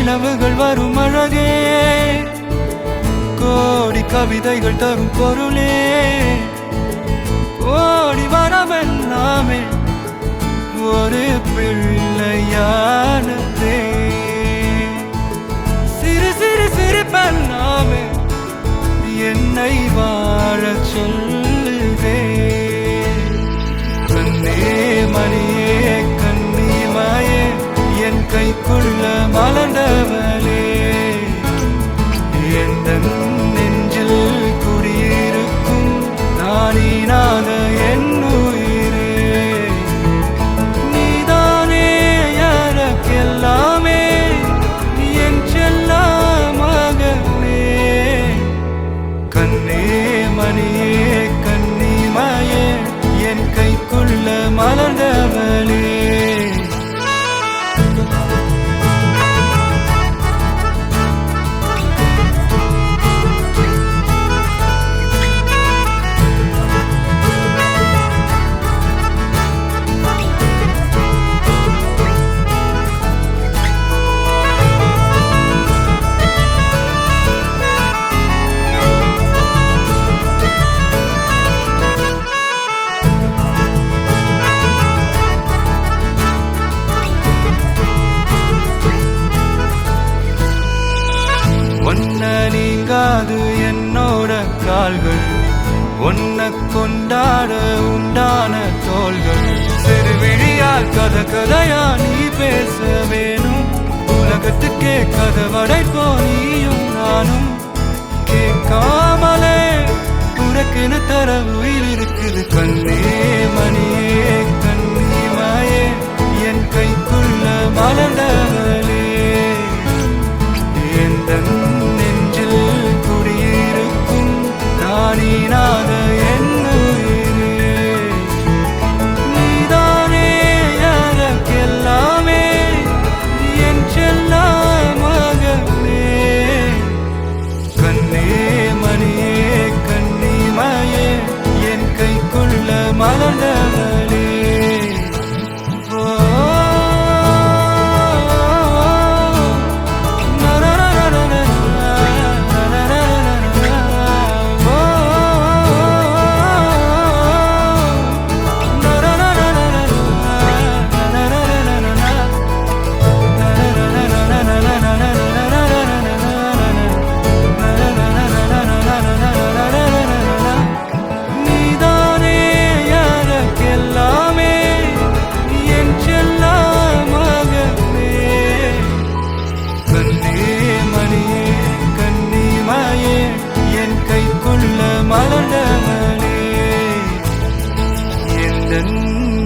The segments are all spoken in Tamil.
கனவுகள் வரும் அழகே, கோடி கவிதைகள் தரும் பொருளே, ஓடி வரவெல்லாமே ஒரு பிள்ளையானதே. சிறு சிறு சிரிப்பெல்லாமே என்னை வாழச் சொல்லுதே. கண்ணே மணியே கண்ணிமாயே என் கைக்குள்ள மலர்ந்தவளே, எந்த நெஞ்சில் குடியிருக்கும் நானீனாக என் உயிரே. நீதானே எனக்கெல்லாமே என் செல்ல மகனே. கண்ணே மணியே கண்ணிமாயே என் கைக்குள்ள மலர்ந்தவளே. ஒன்ன நீங்காது என்னோட கால்கள், ஒன்ன கொண்டாட உண்டான தோள்கள். சிறு விழியால் கதை கதையா நீ பேச வேணும், உலகத்துக்கே கதவடைப்போ நீயும் நானும். கேட்காமலே உனக்குன்னு தர உயிர் இருக்குது. கண்ணே மணியே கண்ணிமாயே என் கைக்குள்ள மலர்ந்தவளே, எந்த நெஞ்சில் குடியிருக்கும் நானீனாக என் உயிரே. நீதானே எனக்கெல்லாமே என் செல்ல மகனே. கண்ணே மணியே கண்ணிமாயே என் கைக்குள்ள மலர்ந்தவளே.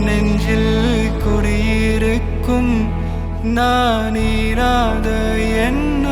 நெஞ்சில் குடியிருக்கும் நானீராத என்ன